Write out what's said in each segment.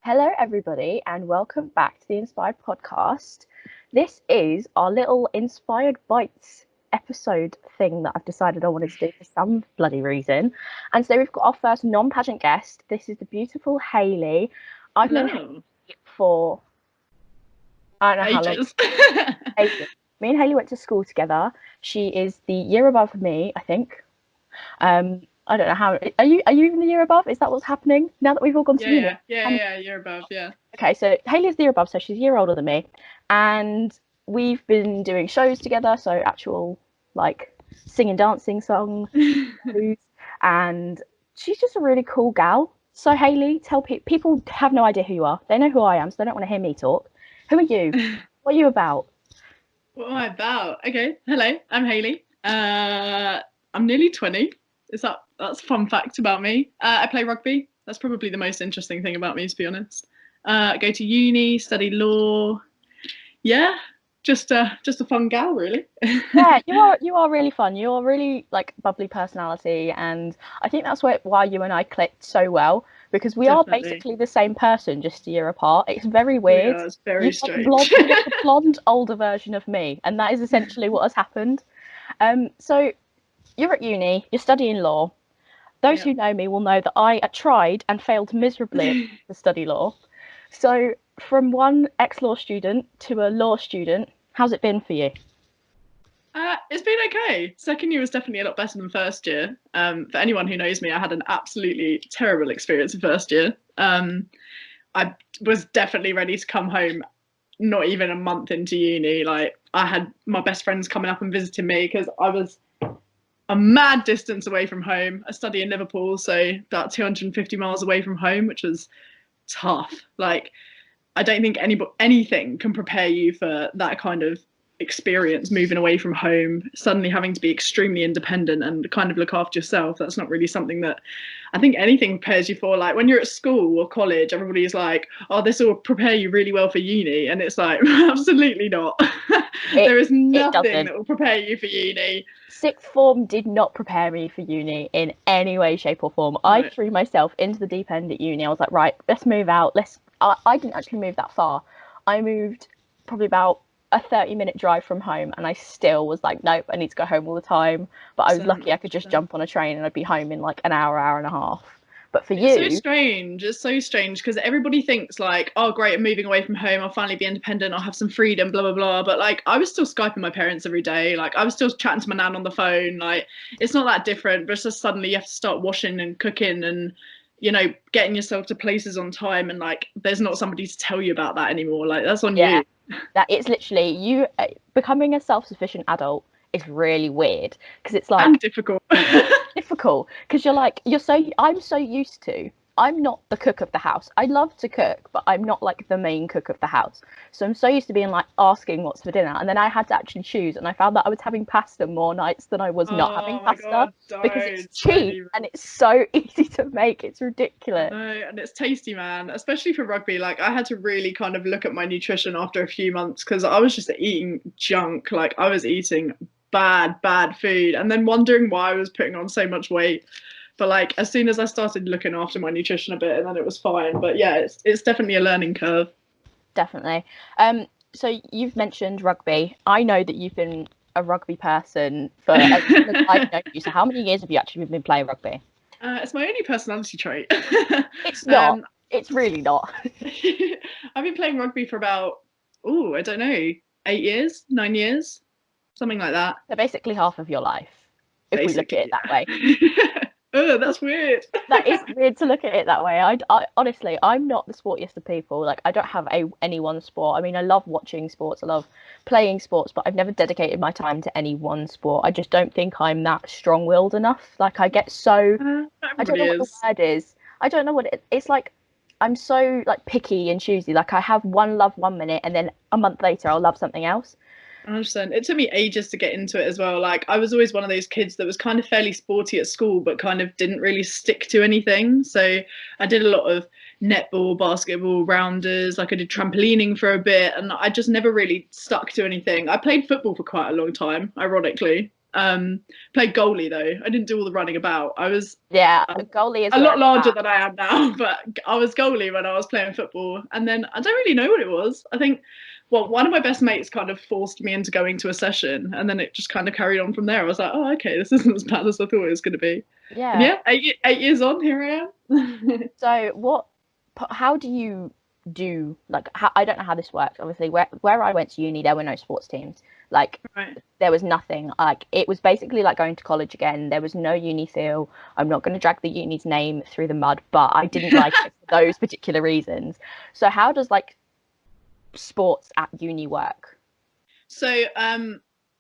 Hello, everybody, and welcome back to the Inspired Podcast. This is our little Inspired Bites episode thing that I've decided I wanted to do for some bloody reason. And so we've got our first non-pageant guest. This is the beautiful Hayley. I've known Hayley for, I don't know how long. Ages. Me and Hayley went to school together. She is the year above me, I think. I don't know how. Are you even the year above? Is that what's happening now that we've all gone to uni? Yeah, year above, yeah. Okay, so Hayley's the year above, so she's a year older than me, and we've been doing shows together, so actual like singing, dancing songs, and she's just a really cool gal. So Hayley, tell people have no idea who you are. They know who I am, so they don't want to hear me talk. Who are you? What are you about? What am I about? Okay, hello, I'm Hayley. I'm nearly 20. That's a fun fact about me. I play rugby. That's probably the most interesting thing about me, to be honest. I go to uni, study law. Yeah, just a fun gal, really. Yeah, you are really fun. You're really like bubbly personality, and I think that's why you and I clicked so well, because we are basically the same person, just a year apart. It's very weird. Yeah, it's very strange. You're the blonde older version of me, and that is essentially what has happened. So you're at uni, you're studying law. Those who know me will know that I tried and failed miserably to study law. So from one ex-law student to a law student, how's it been for you? It's been okay. Second year was definitely a lot better than first year. For anyone who knows me, I had an absolutely terrible experience in first year. I was definitely ready to come home not even a month into uni. Like, I had my best friends coming up and visiting me because I was a mad distance away from home. I study in Liverpool, so about 250 miles away from home, which was tough. Like, I don't think anything can prepare you for that kind of experience, moving away from home, suddenly having to be extremely independent and kind of look after yourself. That's not really something that I think anything prepares you for. Like, when you're at school or college, everybody's like, oh, this will prepare you really well for uni, and it's like, absolutely not. There is nothing that will prepare you for uni. Sixth form did not prepare me for uni in any way, shape or form. I threw myself into the deep end at uni. I was like, right, let's move out. I didn't actually move that far. I moved probably about a 30-minute drive from home, and I still was like, nope, I need to go home all the time. But I was lucky I could just jump on a train and I'd be home in like an hour and a half. But for you, it's so strange because everybody thinks like, oh great, I'm moving away from home, I'll finally be independent, I'll have some freedom, blah blah blah. But like, I was still Skyping my parents every day, like I was still chatting to my nan on the phone. Like, it's not that different, but it's just suddenly you have to start washing and cooking and, you know, getting yourself to places on time, and like there's not somebody to tell you about that anymore. Like, that's on you. That it's literally you becoming a self-sufficient adult is really weird because it's like, and difficult because I'm so used to, I'm not the cook of the house. I love to cook, but I'm not like the main cook of the house. So I'm so used to being like asking what's for dinner, and then I had to actually choose, and I found that I was having pasta more nights than I was not having pasta. Because it's cheap and it's so easy to make. It's ridiculous. And it's tasty, man, especially for rugby. Like, I had to really kind of look at my nutrition after a few months because I was just eating junk. Like, I was eating bad food and then wondering why I was putting on so much weight. But like, as soon as I started looking after my nutrition a bit, and then it was fine. But yeah, it's definitely a learning curve. Definitely. So you've mentioned rugby. I know that you've been a rugby person for as long as I've known you. So how many years have you actually been playing rugby? It's my only personality trait. It's not. It's really not. I've been playing rugby for about, I don't know, 8 years, 9 years, something like that. So basically half of your life, if we look at it that way. Oh, that's weird. That is weird to look at it that way. I honestly, I'm not the sportiest of people. Like, I don't have any one sport. I mean, I love watching sports, I love playing sports, but I've never dedicated my time to any one sport. I just don't think I'm that strong-willed enough. Like, I get so I don't know what the word is. I don't know what it's like. I'm so like picky and choosy. Like, I have one love 1 minute, and then a month later I'll love something else. 100%. It took me ages to get into it as well. Like, I was always one of those kids that was kind of fairly sporty at school, but kind of didn't really stick to anything. So I did a lot of netball, basketball, rounders. Like, I did trampolining for a bit, and I just never really stuck to anything. I played football for quite a long time, ironically. Played goalie though. I didn't do all the running about. I was A goalie is a where lot it's larger at. than I am now, but I was goalie when I was playing football. And then I don't really know what it was. I think, well, one of my best mates kind of forced me into going to a session, and then it just kind of carried on from there. I was like, oh, okay, this isn't as bad as I thought it was going to be. And Yeah. yeah, 8 years on, here I am. So how do you do, like, how, I don't know how this works. Obviously, where I went to uni, there were no sports teams. Like, Right. there was nothing. Like, it was basically like going to college again. There was no uni feel. I'm not going to drag the uni's name through the mud, but I didn't like it for those particular reasons. So how does like sports at uni work? So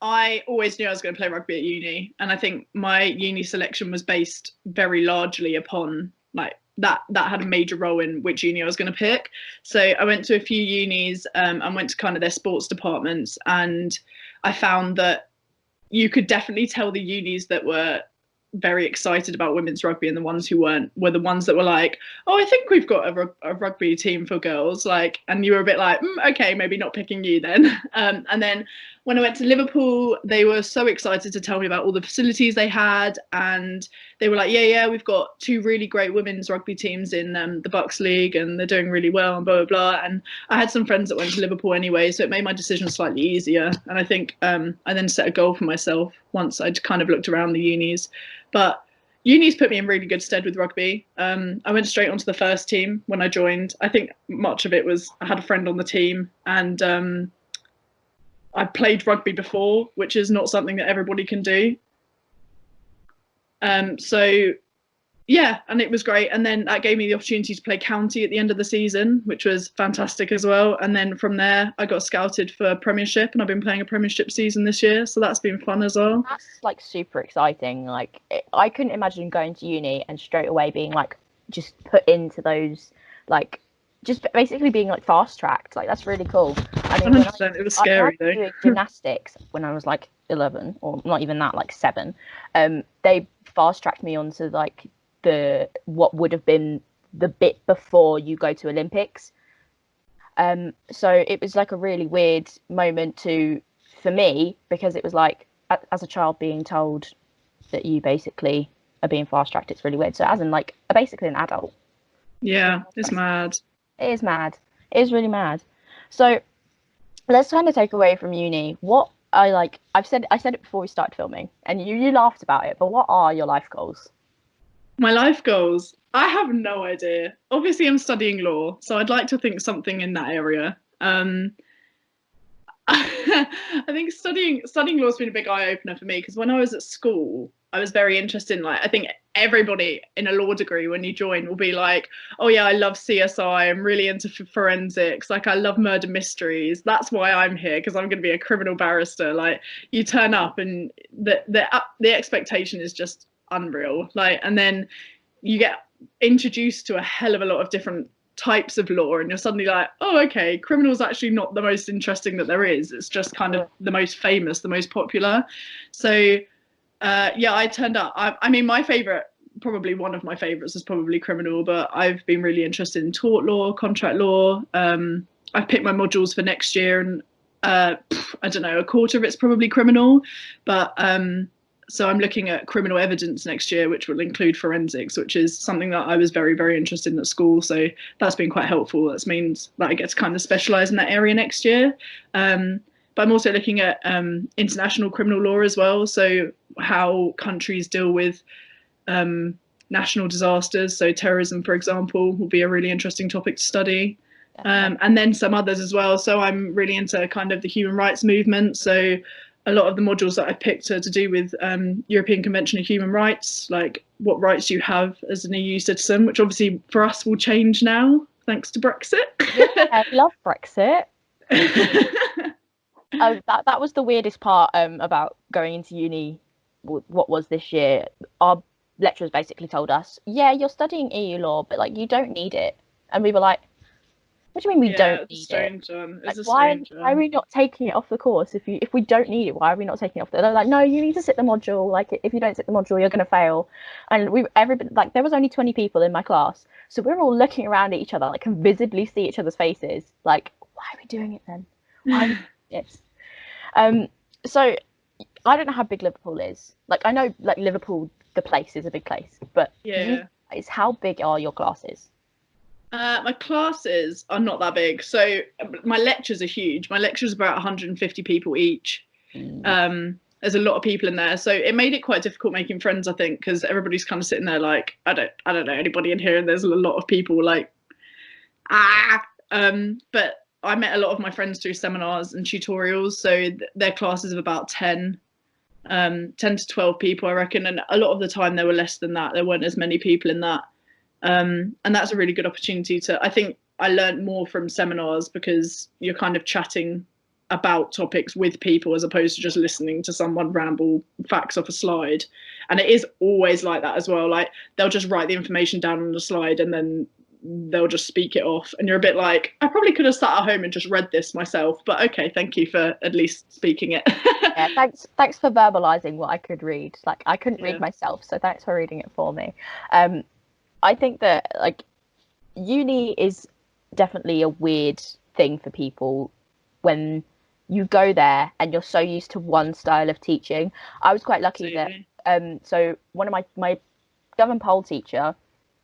I always knew I was going to play rugby at uni, and I think my uni selection was based very largely upon like that had a major role in which uni I was going to pick. So I went to a few unis and went to kind of their sports departments, and I found that you could definitely tell the unis that were very excited about women's rugby and the ones who weren't were the ones that were like, oh, I think we've got a rugby team for girls, like, and you were a bit like, okay, maybe not picking you then. And then when I went to Liverpool, they were so excited to tell me about all the facilities they had, and they were like, yeah, we've got two really great women's rugby teams in the Bucks League, and they're doing really well, and blah blah blah. And I had some friends that went to Liverpool anyway, so it made my decision slightly easier. And I think I then set a goal for myself once I'd kind of looked around the unis. But uni's put me in really good stead with rugby. I went straight onto the first team when I joined. I think much of it was I had a friend on the team, and I played rugby before, which is not something that everybody can do. So yeah, and it was great. And then that gave me the opportunity to play county at the end of the season, which was fantastic as well. And then from there, I got scouted for Premiership, and I've been playing a Premiership season this year, so that's been fun as well. That's like super exciting. Like, I couldn't imagine going to uni and straight away being like just put into those, like, just basically being like fast tracked. Like, that's really cool. I mean, 100%. It was when I scary was though. doing gymnastics when I was like 11, or not even that, like 7, they fast tracked me onto like the what would have been the bit before you go to Olympics. So it was like a really weird moment for me, because it was like, as a child being told that you basically are being fast tracked, it's really weird. So as in like basically an adult, Yeah, it's mad. it is mad. It is really mad. So let's kind of take away from uni. What I like, I said it before we started filming, and you laughed about it. But what are your life goals? My life goals. I have no idea. Obviously, I'm studying law, so I'd like to think something in that area. I think studying law has been a big eye opener for me, because when I was at school, I was very interested in, like, I think everybody in a law degree when you join will be like, oh yeah, I love CSI, I'm really into forensics, like I love murder mysteries. That's why I'm here, because I'm going to be a criminal barrister. Like, you turn up and the expectation is just unreal. Like, and then you get introduced to a hell of a lot of different types of law, and you're suddenly like, oh, okay, criminal's actually not the most interesting that there is. It's just kind of the most famous, the most popular. So yeah, I turned up. I mean, my favorite, probably one of my favorites, is probably criminal, but I've been really interested in tort law, contract law. I've picked my modules for next year, and I don't know, a quarter of it's probably criminal, but so I'm looking at criminal evidence next year, which will include forensics, which is something that I was very, very interested in at school. So that's been quite helpful. That means that I get to kind of specialise in that area next year. But I'm also looking at international criminal law as well. So how countries deal with national disasters. So terrorism, for example, will be a really interesting topic to study. And then some others as well. So I'm really into kind of the human rights movement. So a lot of the modules that I've picked are to do with European Convention of Human Rights, like what rights you have as an EU citizen, which obviously for us will change now thanks to Brexit. Yeah, I love Brexit. That was the weirdest part about going into uni. What was this year? Our lecturers basically told us, yeah, you're studying EU law, but like you don't need it. And we were like, what do you mean we don't need it? Like, why are we not taking it off the course? If we don't need it, why are we not taking it off? They're like, no, you need to sit the module. Like, if you don't sit the module, you're going to fail. And everybody, like, there was only 20 people in my class, so we were all looking around at each other, like, can visibly see each other's faces. Like, why are we doing it then? Why are we doing this? So I don't know how big Liverpool is. Like, I know, like, Liverpool, the place is a big place, but Yeah. it's how big are your classes? My classes are not that big, so my lectures are huge. My lectures are about 150 people each. There's a lot of people in there, so it made it quite difficult making friends, I think, because everybody's kind of sitting there like, I don't know anybody in here, and there's a lot of people like, but I met a lot of my friends through seminars and tutorials, so their classes of about 10 to 12 people, I reckon, and a lot of the time there were less than that. There weren't as many people in that. And that's a really good opportunity to, I think I learned more from seminars because you're kind of chatting about topics with people as opposed to just listening to someone ramble facts off a slide. And it is always like that as well. Like, they'll just write the information down on the slide and then they'll just speak it off, and you're a bit like, I probably could have sat at home and just read this myself, but okay, thank you for at least speaking it. Yeah, thanks for verbalizing what I could read. Like, I couldn't read myself, so thanks for reading it for me. I think that, like, uni is definitely a weird thing for people when you go there and you're so used to one style of teaching. I was quite lucky that so one of my government pole teacher,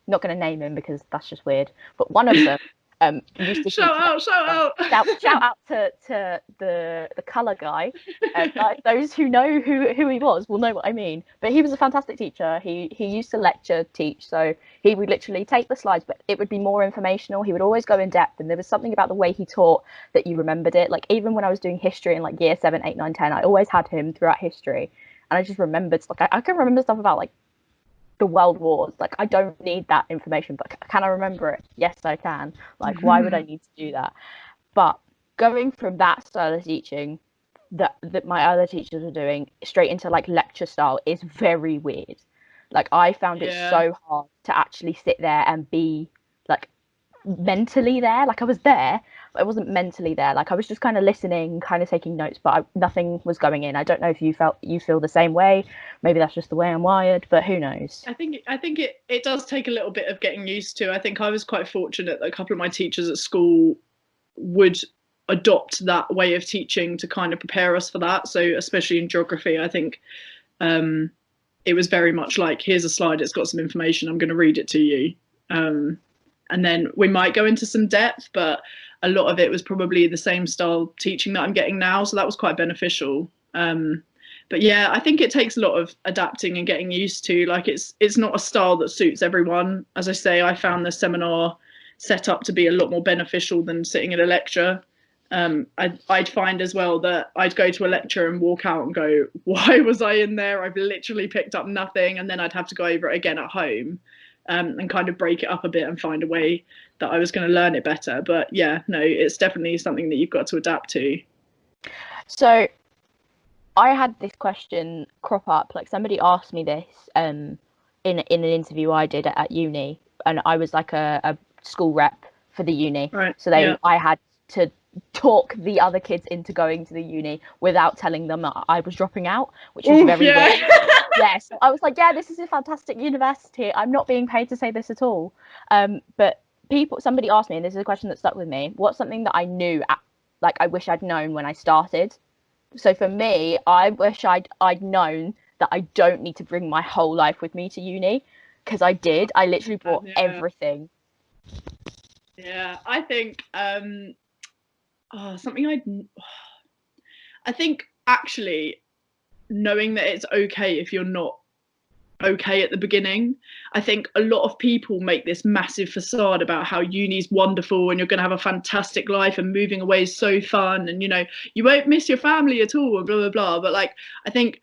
not going to name him because that's just weird, but one of them used to shout out shout out to the colour guy. Like, those who know who he was will know what I mean. But he was a fantastic teacher. He used to lecture teach, so he would literally take the slides, but it would be more informational. He would always go in depth, and there was something about the way he taught that you remembered it. Like, even when I was doing history in like year 7, 8, 9, 10, I always had him throughout history, and I just remembered, like, I can remember stuff about like the world wars. Like, I don't need that information, but can I remember it? Yes, I can. Like, why would I need to do that? But going from that style of teaching that my other teachers were doing straight into like lecture style is very weird. Like, I found it so hard to actually sit there and be like mentally there. Like, I was there, but I wasn't mentally there. Like, I was just kind of listening, kind of taking notes, but nothing was going in. I don't know if you feel the same way. Maybe that's just the way I'm wired, but who knows? I think it does take a little bit of getting used to. I think I was quite fortunate that a couple of my teachers at school would adopt that way of teaching to kind of prepare us for that. So especially in geography, I think it was very much like, here's a slide, it's got some information, I'm going to read it to you. And then we might go into some depth, but a lot of it was probably the same style teaching that I'm getting now. So that was quite beneficial. But yeah, I think it takes a lot of adapting and getting used to. Like, it's not a style that suits everyone. As I say, I found the seminar set up to be a lot more beneficial than sitting in a lecture. I'd find as well that I'd go to a lecture and walk out and go, why was I in there? I've literally picked up nothing. And then I'd have to go over it again at home. And kind of break it up a bit and find a way that I was going to learn it better. But yeah, no, it's definitely something that you've got to adapt to. So I had this question crop up. Like, somebody asked me this in an interview I did at uni, and I was like a school rep for the uni. Right. So I had to talk the other kids into going to the uni without telling them that I was dropping out, which is very weird. Yes, I was like, yeah, this is a fantastic university. I'm not being paid to say this at all. But somebody asked me, and this is a question that stuck with me, what's something that I knew, like, I wish I'd known when I started? So for me, I wish I'd known that I don't need to bring my whole life with me to uni, because I did. I literally brought everything. Yeah, I think something I think actually knowing that it's okay if you're not okay at the beginning. I think a lot of people make this massive facade about how uni's wonderful and you're going to have a fantastic life and moving away is so fun and, you know, you won't miss your family at all and blah, blah, blah. But like, I think,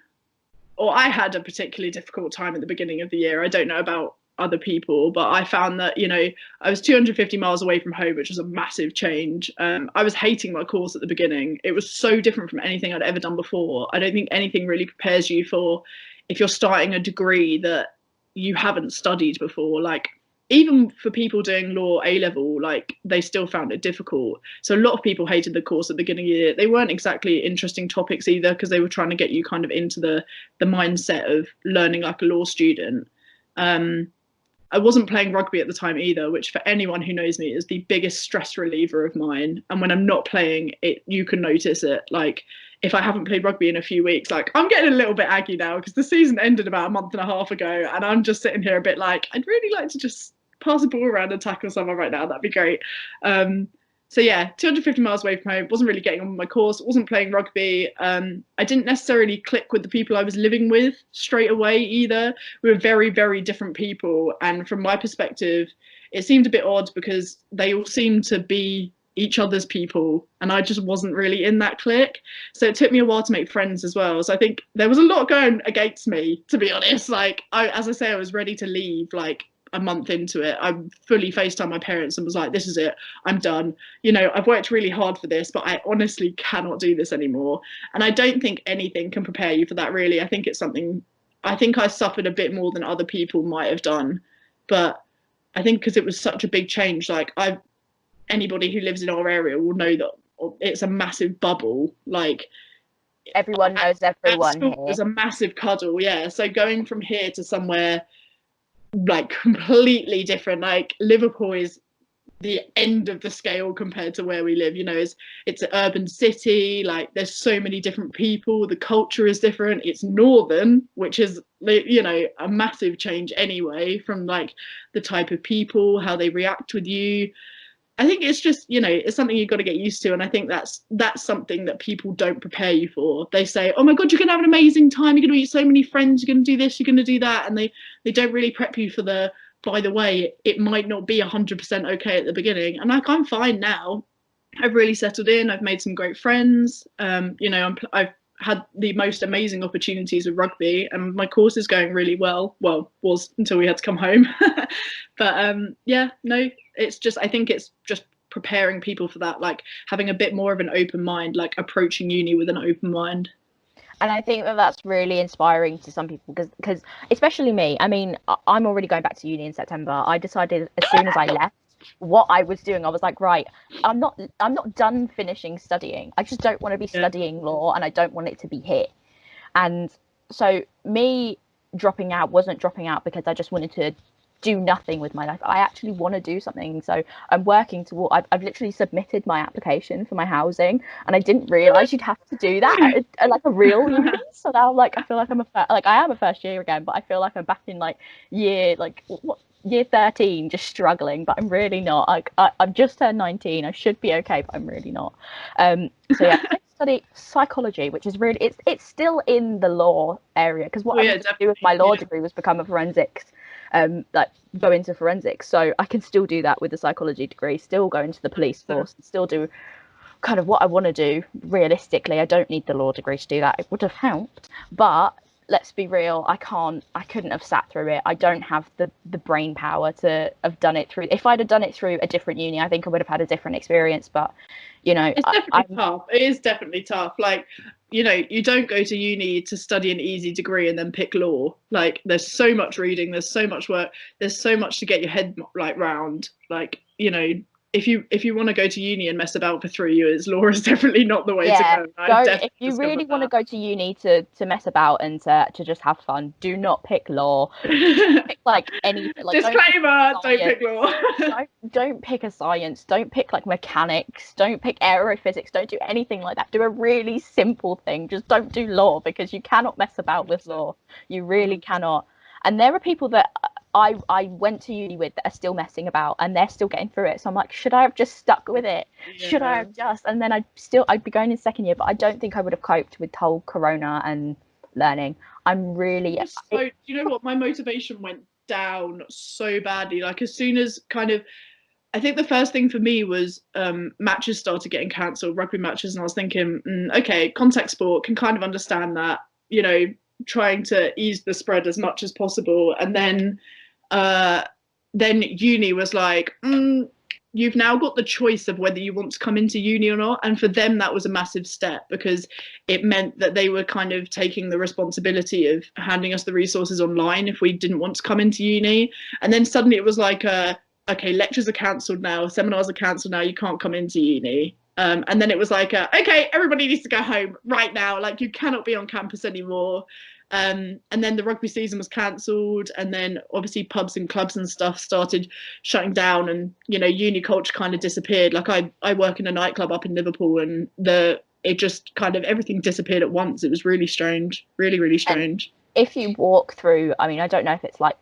or I had a particularly difficult time at the beginning of the year. I don't know about other people, but I found that, you know, I was 250 miles away from home, which was a massive change. I was hating my course at the beginning. It was so different from anything I'd ever done before. I don't think anything really prepares you for, if you're starting a degree that you haven't studied before. Like, even for people doing law A-level, like, they still found it difficult. So a lot of people hated the course at the beginning of the year. They weren't exactly interesting topics either, because they were trying to get you kind of into the mindset of learning like a law student. I wasn't playing rugby at the time either, which for anyone who knows me is the biggest stress reliever of mine. And when I'm not playing it, you can notice it. Like if I haven't played rugby in a few weeks, like I'm getting a little bit aggy now because the season ended about a month and a half ago, and I'm just sitting here a bit like, I'd really like to just pass a ball around and tackle someone right now. That'd be great. So yeah, 250 miles away from home, wasn't really getting on with my course, wasn't playing rugby. I didn't necessarily click with the people I was living with straight away either. We were very, very different people. And from my perspective, it seemed a bit odd because they all seemed to be each other's people and I just wasn't really in that clique. So it took me a while to make friends as well. So I think there was a lot going against me, to be honest. Like, as I say, I was ready to leave like a month into it. I fully FaceTimed my parents and was like, this is it, I'm done. You know, I've worked really hard for this, but I honestly cannot do this anymore. And I don't think anything can prepare you for that, really. I think it's something, I think I suffered a bit more than other people might have done. But I think because it was such a big change, like anybody who lives in our area will know that it's a massive bubble. Like everyone knows everyone here. It was a massive cuddle, yeah. So going from here to somewhere like completely different, like Liverpool is the end of the scale compared to where we live. You know, it's an urban city, like there's so many different people, the culture is different, it's northern, which is, you know, a massive change anyway, from like the type of people, how they react with you. I think it's just, you know, it's something you've got to get used to. And I think that's something that people don't prepare you for. They say, oh my God, you're going to have an amazing time. You're going to meet so many friends. You're going to do this, you're going to do that. And they don't really prep you for the, by the way, it might not be 100% okay at the beginning. And like, I'm fine now. I've really settled in. I've made some great friends. You know, I've had the most amazing opportunities with rugby and my course is going really well. Well, was until we had to come home. But yeah, no, it's just, I think it's just preparing people for that, like having a bit more of an open mind, like approaching uni with an open mind. And I think that that's really inspiring to some people because especially me, I mean, I'm already going back to uni in September. I decided as soon as I left what I was doing, I was like, right, I'm not done finishing studying. I just don't want to be studying law and I don't want it to be here. And so me dropping out wasn't dropping out because I just wanted to do nothing with my life. I actually want to do something. So I'm working toward, I've literally submitted my application for my housing and I didn't realize you'd have to do that at like a real uni. So now like I feel like I am a first year again, but I feel like I'm back in like year 13 just struggling, but I'm really not. Like I've just turned 19. I should be okay, but I'm really not. So yeah, I study psychology, which is really it's still in the law area because what I wanted to do with my law degree was become a forensics like go into forensics, so I can still do that with the psychology degree, still go into the police force, still do kind of what I want to do. Realistically, I don't need the law degree to do that. It would have helped, but let's be real, I couldn't have sat through it. I don't have the brain power to have done it through. If I'd have done it through a different uni, I think I would have had a different experience. But you know, it's definitely tough. It is definitely tough. Like, you know, you don't go to uni to study an easy degree and then pick law. Like, there's so much reading, there's so much work, there's so much to get your head like round. Like, you know, if you want to go to uni and mess about for 3 years, law is definitely not the way to go. If you really want to go to uni to mess about and to just have fun, do not pick law. Pick like anything. Like, disclaimer: don't pick law. don't pick a science. Don't pick like mechanics. Don't pick aerophysics. Don't do anything like that. Do a really simple thing. Just don't do law because you cannot mess about with law. You really cannot. And there are people that I went to uni with that are still messing about and they're still getting through it. So I'm like, should I have just stuck with it? Yeah. Should I have just? And then I'd be going in second year, but I don't think I would have coped with whole Corona and learning. I'm really. So, you know what? My motivation went down so badly. Like as soon as I think the first thing for me was matches started getting cancelled, rugby matches, and I was thinking, okay, contact sport, can kind of understand that, you know, trying to ease the spread as much as possible. And then uni was like, you've now got the choice of whether you want to come into uni or not. And for them, that was a massive step because it meant that they were kind of taking the responsibility of handing us the resources online if we didn't want to come into uni. And then suddenly it was like, okay, lectures are cancelled now, seminars are cancelled now, you can't come into uni. And then it was like, okay, everybody needs to go home right now. Like, you cannot be on campus anymore. And then the rugby season was cancelled, and then obviously pubs and clubs and stuff started shutting down, and uni culture kind of disappeared. Like I work in a nightclub up in Liverpool, and it just kind of everything disappeared at once. It was really strange, really strange. And if you walk through, I mean, I don't know if it's like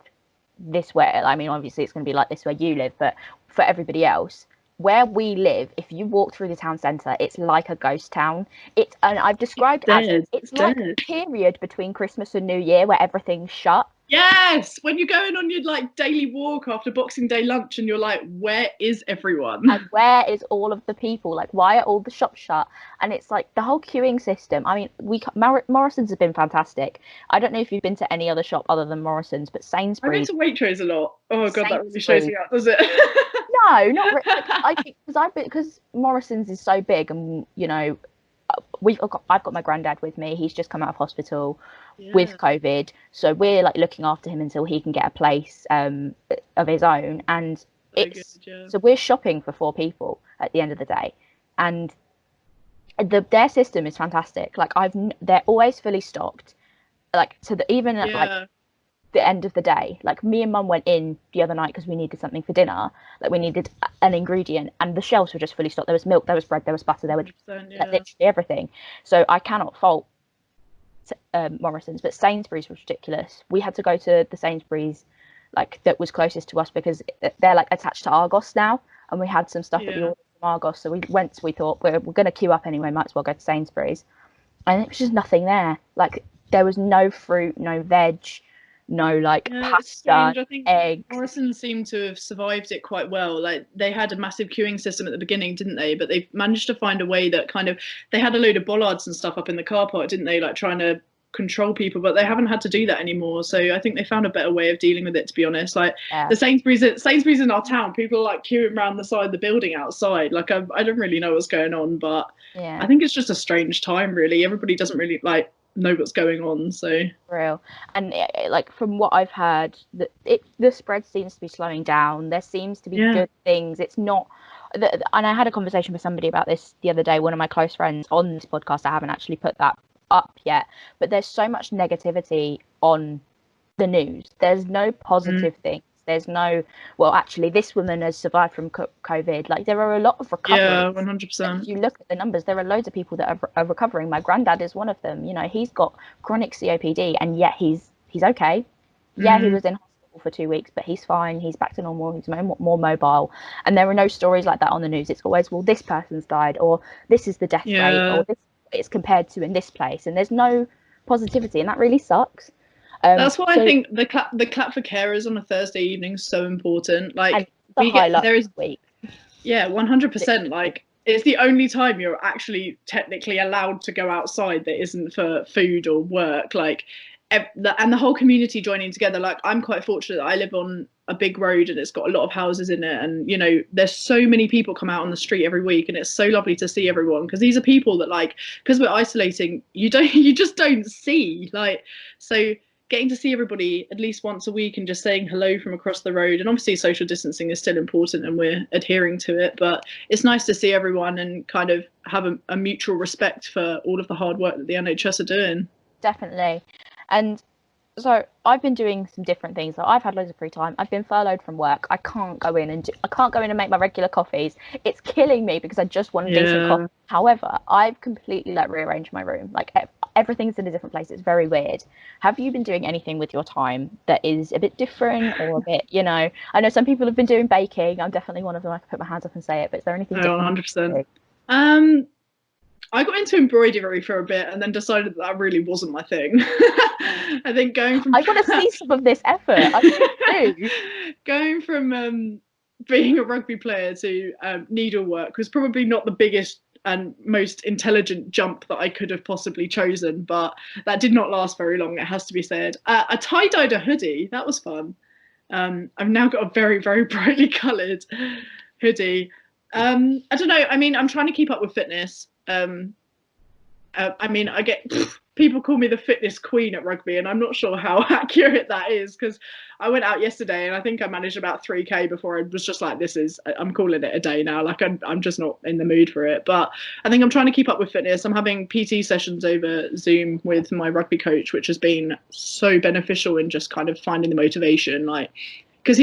this where, I mean, obviously it's going to be like this where you live, but for everybody else, where we live, if you walk through the town centre, it's like a ghost town. And I've described it as it's like a period between Christmas and New Year where everything's shut. Yes, when you're going on your like daily walk after Boxing Day lunch, and you're like, where is everyone? And where is all of the people? Like, why are all the shops shut? And it's like the whole queuing system. I mean, Morrison's has been fantastic. I don't know if you've been to any other shop other than Morrison's, but Sainsbury's. I've been to Waitrose a lot. Oh god, that really shows you up, does it? No, not really. I think because Morrison's is so big, and I've got my granddad with me. He's just come out of hospital with COVID, so we're like looking after him until he can get a place of his own. And so we're shopping for 4 people at the end of the day, and their system is fantastic. Like they're always fully stocked. Like even at like the end of the day, like me and mum went in the other night because we needed something for dinner, like we needed an ingredient, and the shelves were just fully stocked. There was milk, there was bread, there was butter, there was literally everything. So I cannot fault Morrison's, but Sainsbury's was ridiculous. We had to go to the Sainsbury's like that was closest to us because they're like attached to Argos now, and we had some stuff that we ordered from Argos, so we thought we're going to queue up anyway, might as well go to Sainsbury's, and it was just nothing there. Like there was no fruit, no veg, no like pasta, I think eggs. Morrison seemed to have survived it quite well. Like they had a massive queuing system at the beginning, didn't they? But they managed to find a way that kind of, they had a load of bollards and stuff up in the car park, didn't they? Like trying to control people, but they haven't had to do that anymore. So I think they found a better way of dealing with it, to be honest. Like the Sainsbury's in our town, people are like queuing around the side of the building outside. Like I don't really know what's going on, but I think it's just a strange time, really. Everybody doesn't really like know what's going on, so real. And like from what I've heard, the spread seems to be slowing down. There seems to be good things. It's not and I had a conversation with somebody about this the other day, one of my close friends on this podcast. I haven't actually put that up yet, but there's so much negativity on the news. There's no positive things. There's no, well, actually, this woman has survived from COVID. Like, there are a lot of recoveries. Yeah, 100%. If you look at the numbers, there are loads of people that are recovering. My granddad is one of them. He's got chronic COPD, and yet he's okay. Yeah, he was in hospital for 2 weeks, but he's fine. He's back to normal. He's more mobile. And there are no stories like that on the news. It's always, well, this person's died, or this is the death rate, or this it's compared to in this place. And there's no positivity, and that really sucks. That's why I think the clap for carers on a Thursday evening is so important. Like there is week. Yeah, 100%. Like it's the only time you're actually technically allowed to go outside that isn't for food or work. Like and the whole community joining together. Like I'm quite fortunate that I live on a big road and it's got a lot of houses in it, and there's so many people come out on the street every week, and it's so lovely to see everyone, because these are people that, like, because we're isolating, you just don't see, like, so getting to see everybody at least once a week and just saying hello from across the road. And obviously social distancing is still important and we're adhering to it, but it's nice to see everyone and kind of have a mutual respect for all of the hard work that the NHS are doing. Definitely. And so I've been doing some different things. So I've had loads of free time. I've been furloughed from work. I can't go in and make my regular coffees. It's killing me because I just want a decent coffee. However, I've completely rearranged my room. Like everything's in a different place. It's very weird. Have you been doing anything with your time that is a bit different, or a bit, I know some people have been doing baking. I'm definitely one of them. I can put my hands up and say it, but is there anything different? 100%. I got into embroidery for a bit and then decided that really wasn't my thing. I think going from... I want to see some of this effort. I really do. Going from being a rugby player to needlework was probably not the biggest and most intelligent jump that I could have possibly chosen, but that did not last very long, it has to be said. I tie-dyed a hoodie. That was fun. I've now got a very, very brightly coloured hoodie. I don't know. I mean, I'm trying to keep up with fitness. I mean, I get people call me the fitness queen at rugby, and I'm not sure how accurate that is, because I went out yesterday and I think I managed about 3k before I was just like, I'm calling it a day now. Like I'm just not in the mood for it. But I think I'm trying to keep up with fitness. I'm having PT sessions over Zoom with my rugby coach, which has been so beneficial in just kind of finding the motivation. Like, because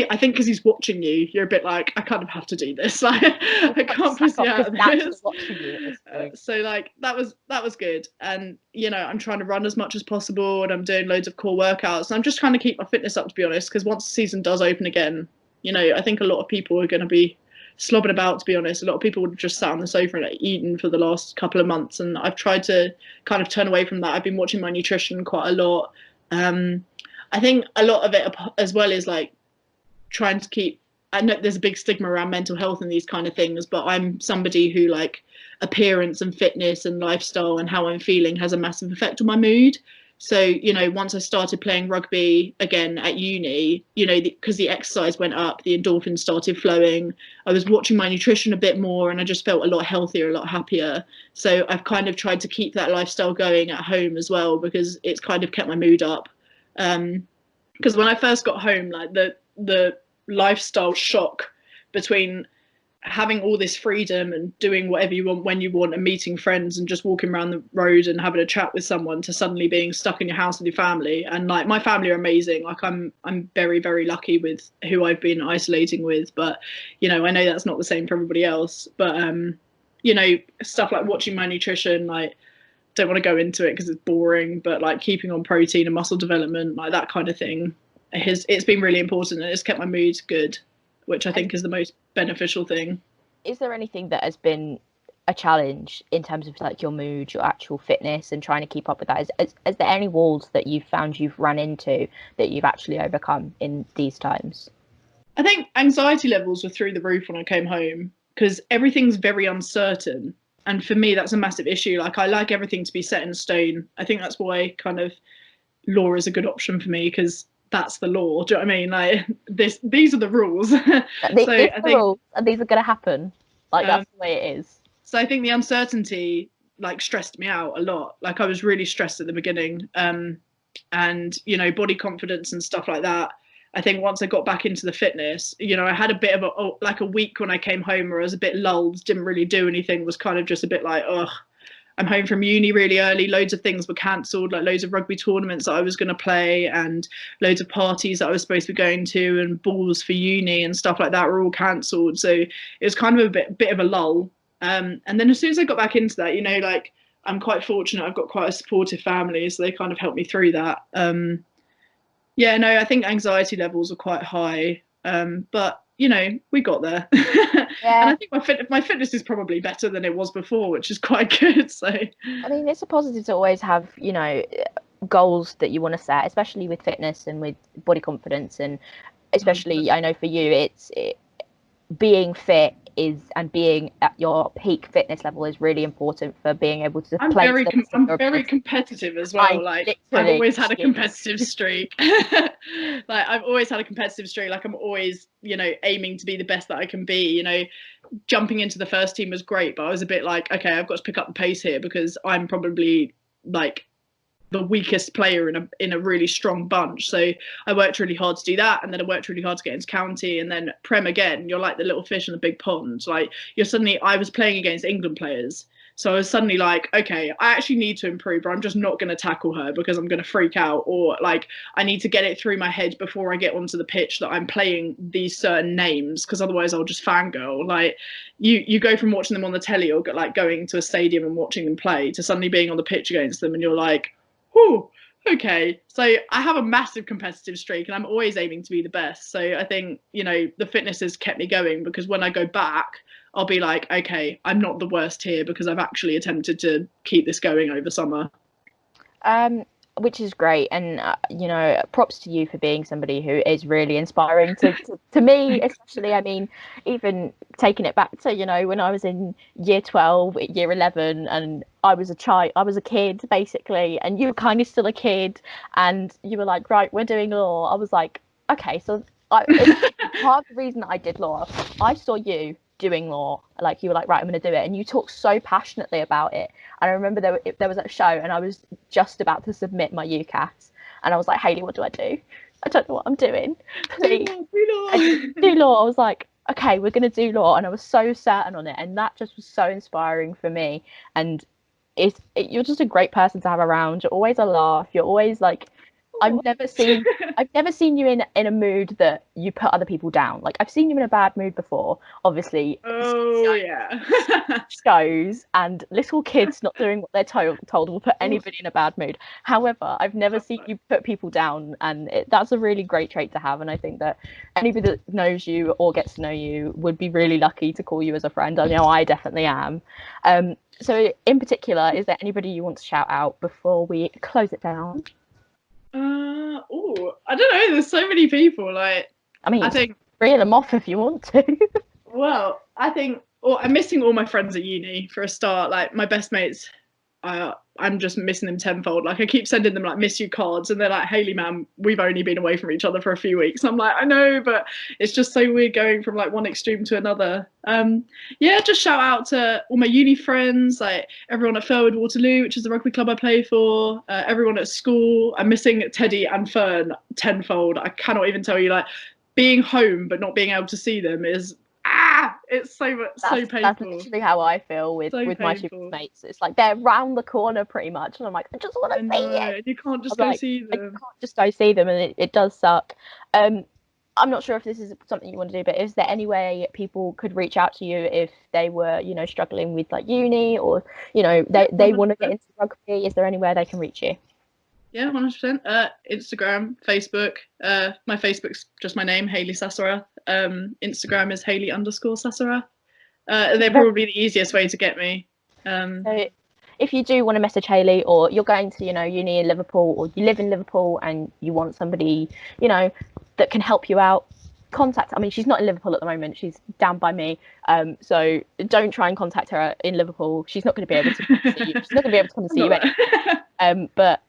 he's watching you, you're a bit like, I kind of have to do this. Like, I can't push you out of this. Watching you at this point. So like that was good, and I'm trying to run as much as possible, and I'm doing loads of core workouts, and I'm just trying to keep my fitness up, to be honest, because once the season does open again, I think a lot of people are going to be slobbing about, to be honest. A lot of people would have just sat on the sofa and eaten for the last couple of months, and I've tried to kind of turn away from that. I've been watching my nutrition quite a lot. I think a lot of it as well is like trying to keep, I know there's a big stigma around mental health and these kind of things, but I'm somebody who, like, appearance and fitness and lifestyle and how I'm feeling has a massive effect on my mood. So, once I started playing rugby again at uni, because the exercise went up, the endorphins started flowing, I was watching my nutrition a bit more, and I just felt a lot healthier, a lot happier. So I've kind of tried to keep that lifestyle going at home as well, because it's kind of kept my mood up. Because when I first got home, like the lifestyle shock between having all this freedom and doing whatever you want when you want and meeting friends and just walking around the road and having a chat with someone, to suddenly being stuck in your house with your family. And like, my family are amazing. Like, I'm very, very lucky with who I've been isolating with, but I know that's not the same for everybody else. But stuff like watching my nutrition, like, don't want to go into it because it's boring, but like keeping on protein and muscle development, like that kind of thing, it's been really important, and it's kept my mood good, which I think is the most beneficial thing. Is there anything that has been a challenge in terms of like your mood, your actual fitness, and trying to keep up with that? Is there any walls that you've found you've run into that you've actually overcome in these times? I think anxiety levels were through the roof when I came home, because everything's very uncertain. And for me, that's a massive issue. Like, I like everything to be set in stone. I think that's why kind of law is a good option for me, because that's the law. Do you know what I mean? Like, these are the rules. So I think rules, and these are going to happen. Like, that's the way it is. So I think the uncertainty, like, stressed me out a lot. Like, I was really stressed at the beginning. And, body confidence and stuff like that. I think once I got back into the fitness, I had a bit of a week when I came home where I was a bit lulled, didn't really do anything, was kind of just a bit like, ugh, I'm home from uni really early. Loads of things were cancelled, like loads of rugby tournaments that I was going to play, and loads of parties that I was supposed to be going to, and balls for uni and stuff like that were all cancelled. So it was kind of a bit of a lull. And then as soon as I got back into that, like, I'm quite fortunate. I've got quite a supportive family, so they kind of helped me through that. I think anxiety levels are quite high, but we got there. Yeah. And I think my fitness is probably better than it was before, which is quite good. So I mean, it's a positive to always have goals that you want to set, especially with fitness and with body confidence, and especially I know for you being fit and being at your peak fitness level is really important for being able to play. I'm very competitive as well. Like, I've always had a competitive streak. Like, I've always had a competitive streak. Like, I'm always, aiming to be the best that I can be. Jumping into the first team was great, but I was a bit like, okay, I've got to pick up the pace here, because I'm probably like the weakest player in a really strong bunch. So I worked really hard to do that, and then I worked really hard to get into county, and then Prem again. You're like the little fish in the big pond. Like, I was playing against England players, so I was suddenly like, okay, I actually need to improve, or I'm just not going to tackle her because I'm going to freak out, or like, I need to get it through my head before I get onto the pitch that I'm playing these certain names, because otherwise I'll just fangirl. Like, you go from watching them on the telly, or like going to a stadium and watching them play, to suddenly being on the pitch against them, and you're like, oh, okay. So I have a massive competitive streak, and I'm always aiming to be the best. So I think, the fitness has kept me going, because when I go back, I'll be like, okay, I'm not the worst here, because I've actually attempted to keep this going over summer. Which is great, and props to you for being somebody who is really inspiring to me, especially. I mean, even taking it back to when I was in year 12, year 11, and I was a kid basically, and you were kind of still a kid, and you were like, right, we're doing law. I was like, okay, so part of the reason that I did law, I saw you doing law. Like you were like, right, I'm going to do it, and you talked so passionately about it. And I remember there was a show, and I was just about to submit my UCAS, and I was like, Hayley, what do I do? I don't know what I'm doing. Please, do law. I was like, okay, we're going to do law, and I was so certain on it, and that just was so inspiring for me. And you're just a great person to have around. You're always a laugh. You're always like, I've never seen you in a mood that you put other people down. Like I've seen you in a bad mood before, obviously. Oh yeah. Shows and little kids not doing what they're told will put anybody in a bad mood. However, I've never seen you put people down, and that's a really great trait to have. And I think that anybody that knows you or gets to know you would be really lucky to call you as a friend. I know I definitely am. So in particular, is there anybody you want to shout out before we close it down? I don't know. There's so many people. Like, I think reel them off if you want to. Well, I think I'm missing all my friends at uni for a start. Like my best mates, I'm just missing them tenfold. Like I keep sending them like miss you cards, and they're like, Hayley, man, we've only been away from each other for a few weeks. I'm like, I know, but it's just so weird going from like one extreme to another. Yeah, just shout out to all my uni friends, like everyone at Furwood Waterloo, which is the rugby club I play for. Everyone at school. I'm missing Teddy and Fern tenfold. I cannot even tell you, like being home but not being able to see them is. It's so painful. That's literally how I feel with my super mates. It's like they're round the corner pretty much, and I'm like, I just want to see it. You can't just go see them. You can't just go see them, and it does suck. I'm not sure if this is something you want to do, but is there any way people could reach out to you if they were, struggling with like uni, or they want to get into rugby? Is there anywhere they can reach you? Yeah, 100%. Instagram, Facebook. My Facebook's just my name, Hayley Sassara. Instagram is Hayley_Sassara. They're probably the easiest way to get me. So if you do want to message Hayley, or you're going to, uni in Liverpool, or you live in Liverpool and you want somebody, that can help you out, contact. I mean, she's not in Liverpool at the moment. She's down by me. So don't try and contact her in Liverpool. She's not going to be able to see you. She's not going to be able to come and see you. But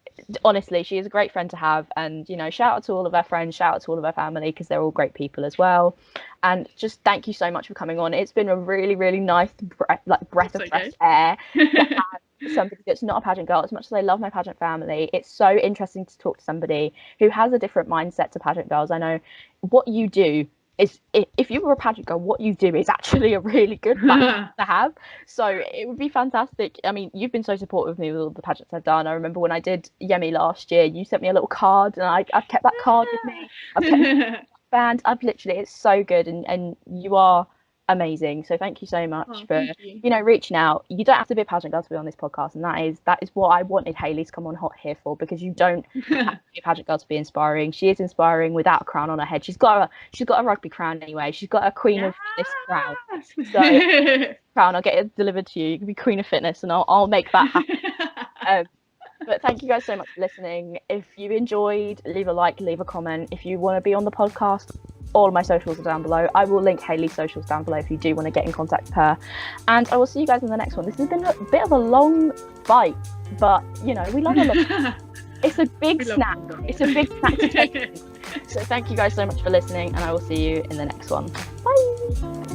honestly, she is a great friend to have, and shout out to all of her friends, shout out to all of her family, because they're all great people as well. And just thank you so much for coming on. It's been a really, really nice breath of fresh air to have somebody that's not a pageant girl. As much as I love my pageant family, it's so interesting to talk to somebody who has a different mindset to pageant girls. I know what you do is, if you were a pageant girl, what you do is actually a really good fact to have. So it would be fantastic. I mean, you've been so supportive of me with all the pageants I've done. I remember when I did Yemi last year, you sent me a little card, and I've kept that card with me. I've kept band. It's so good, and you are amazing. So thank you so much for reaching out. You don't have to be a pageant girl to be on this podcast, and that is what I wanted Hayley to come on hot here for, because you don't have to be a pageant girl to be inspiring. She is inspiring without a crown on her head. She's got a rugby crown anyway. She's got a queen of this crown. So crown, I'll get it delivered to you. You can be queen of fitness, and I'll make that happen. But thank you guys so much for listening. If you enjoyed, leave a like, leave a comment. If you want to be on the podcast, all of my socials are down below. I will link Hayley's socials down below if you do want to get in contact with her. And I will see you guys in the next one. This has been a bit of a long bite, but we love a lot. It's a big snack. It's a big snack to take in. So thank you guys so much for listening, and I will see you in the next one. Bye.